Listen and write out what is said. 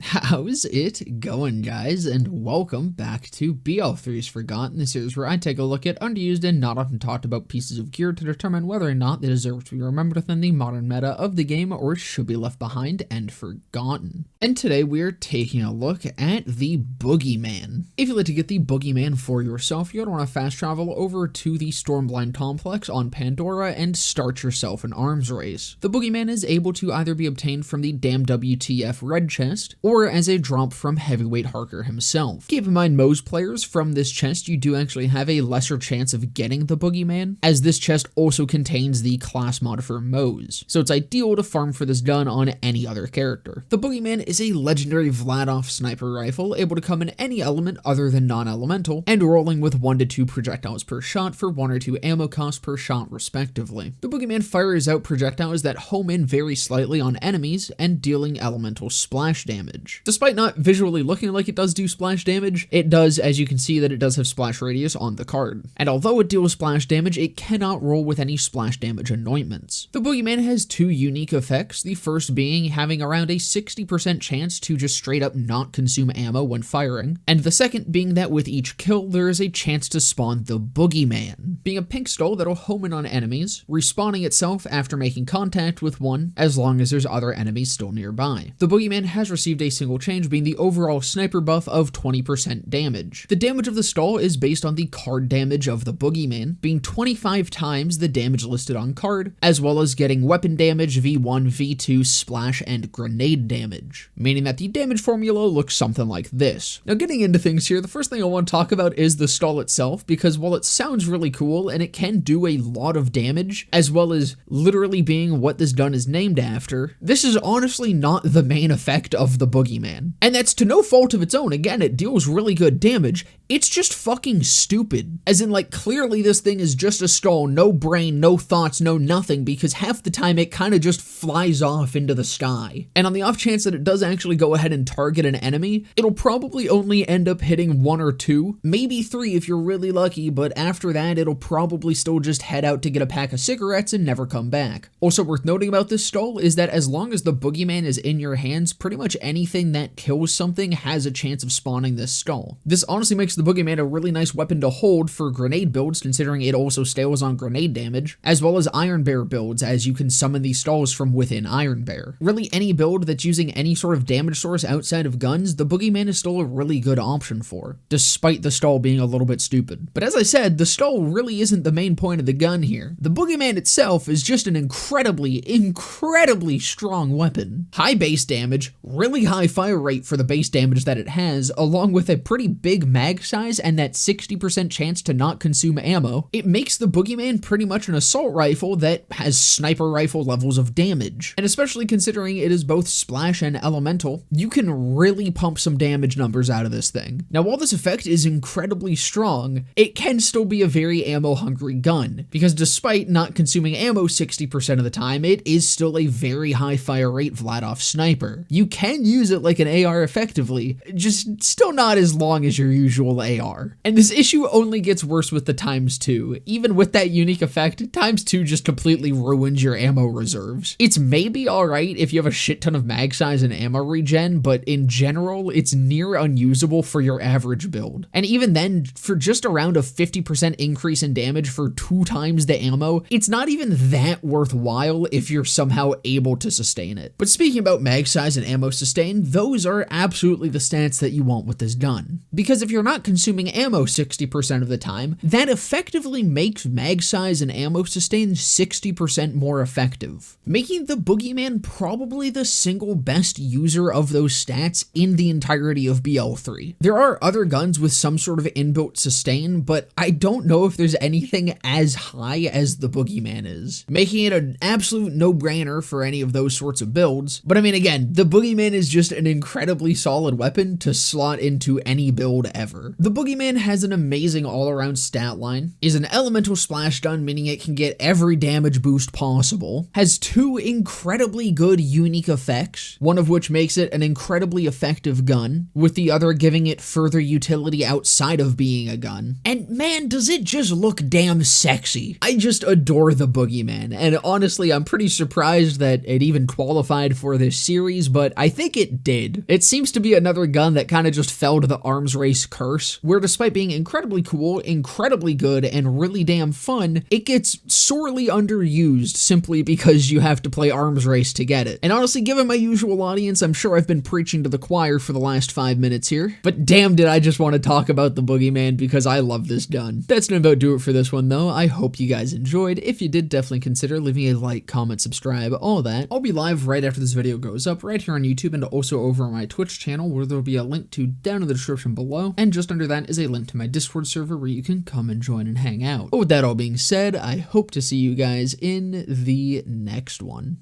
How's it going, guys, and welcome back to BL3's Forgotten, the series where I take a look at underused and not often talked about pieces of gear to determine whether or not they deserve to be remembered within the modern meta of the game or should be left behind and forgotten. And today we are taking a look at the Boogeyman. If you'd like to get the Boogeyman for yourself, you're going to want to fast travel over to the Stormblind complex on Pandora and start yourself an arms race. The Boogeyman is able to either be obtained from the damn WTF red chest, or as a drop from Heavyweight Harker himself. Keep in mind, most players from this chest, you do actually have a lesser chance of getting the Boogeyman, as this chest also contains the class mod for Moze, so it's ideal to farm for this gun on any other character. The Boogeyman is a legendary Vladof Sniper rifle, able to come in any element other than non-elemental, and rolling with 1 to 2 projectiles per shot for 1 or 2 ammo cost per shot respectively. The Boogeyman fires out projectiles that home in very slightly on enemies and dealing elemental splash damage. Despite not visually looking like it does do splash damage, it does, as you can see, that it does have splash radius on the card. And although it deals splash damage, it cannot roll with any splash damage anointments. The Boogeyman has 2 unique effects, the first being having around a 60% chance to just straight up not consume ammo when firing, and the second being that with each kill, there is a chance to spawn the Boogeyman, being a pink skull that'll home in on enemies, respawning itself after making contact with one, as long as there's other enemies still nearby. The Boogeyman has received a single change, being the overall sniper buff of 20% damage. The damage of the stall is based on the card damage of the Boogeyman, being 25 times the damage listed on card, as well as getting weapon damage, V1, V2, splash, and grenade damage, meaning that the damage formula looks something like this. Now, getting into things here, the first thing I want to talk about is the stall itself, because while it sounds really cool and it can do a lot of damage, as well as literally being what this gun is named after, this is honestly not the main effect of the Boogeyman. And that's to no fault of its own. Again, it deals really good damage. It's just fucking stupid. As in, like, clearly this thing is just a stall, no brain, no thoughts, no nothing, because half the time it kind of just flies off into the sky. And on the off chance that it does actually go ahead and target an enemy, it'll probably only end up hitting 1 or 2, maybe 3 if you're really lucky, but after that, it'll probably still just head out to get a pack of cigarettes and never come back. Also worth noting about this stall is that as long as the Boogeyman is in your hands, pretty much anything that kills something has a chance of spawning this stall. This honestly makes the Boogeyman a really nice weapon to hold for grenade builds, considering it also stays on grenade damage, as well as Iron Bear builds, as you can summon these stalls from within Iron Bear. Really, any build that's using any sort of damage source outside of guns, the Boogeyman is still a really good option for, despite the stall being a little bit stupid. But as I said, the stall really isn't the main point of the gun here. The Boogeyman itself is just an incredibly strong weapon. High base damage, really high fire rate for the base damage that it has, along with a pretty big mag size and that 60% chance to not consume ammo. It makes the Boogeyman pretty much an assault rifle that has sniper rifle levels of damage. And especially considering it is both splash and elemental, you can really pump some damage numbers out of this thing. Now, while this effect is incredibly strong, it can still be a very ammo-hungry gun, because despite not consuming ammo 60% of the time, it is still a very high fire rate Vladof Sniper. You can use it like an AR effectively, just still not as long as your usual AR. And this issue only gets worse with the ×2. Even with that unique effect, ×2 just completely ruins your ammo reserves. It's maybe alright if you have a shit ton of mag size and ammo regen, but in general, it's near unusable for your average build. And even then, for just around a 50% increase in damage for 2 times the ammo, it's not even that worthwhile if you're somehow able to sustain it. But speaking about mag size and ammo sustain, those are absolutely the stats that you want with this gun. Because if you're not consuming ammo 60% of the time, that effectively makes mag size and ammo sustain 60% more effective, making the Boogeyman probably the single best user of those stats in the entirety of BL3. There are other guns with some sort of inbuilt sustain, but I don't know if there's anything as high as the Boogeyman is, making it an absolute no-brainer for any of those sorts of builds. But I mean, again, the Boogeyman is just an incredibly solid weapon to slot into any build ever. The Boogeyman has an amazing all-around stat line, is an elemental splash gun, meaning it can get every damage boost possible, has 2 incredibly good unique effects, one of which makes it an incredibly effective gun, with the other giving it further utility outside of being a gun. And man, does it just look damn sexy. I just adore the Boogeyman, and honestly, I'm pretty surprised that it even qualified for this series, but I think it it did. It seems to be another gun that kind of just fell to the arms race curse, where despite being incredibly cool, incredibly good, and really damn fun, it gets sorely underused simply because you have to play arms race to get it. And honestly, given my usual audience, I'm sure I've been preaching to the choir for the last 5 minutes here, but damn did I just want to talk about the Boogeyman because I love this gun. That's gonna about do it for this one though. I hope you guys enjoyed. If you did, definitely consider leaving a like, comment, subscribe, all that. I'll be live right after this video goes up, right here on YouTube and also over on my Twitch channel, where there'll be a link to down in the description below, and just under that is a link to my Discord server where you can come and join and hang out. But with that all being said, I hope to see you guys in the next one.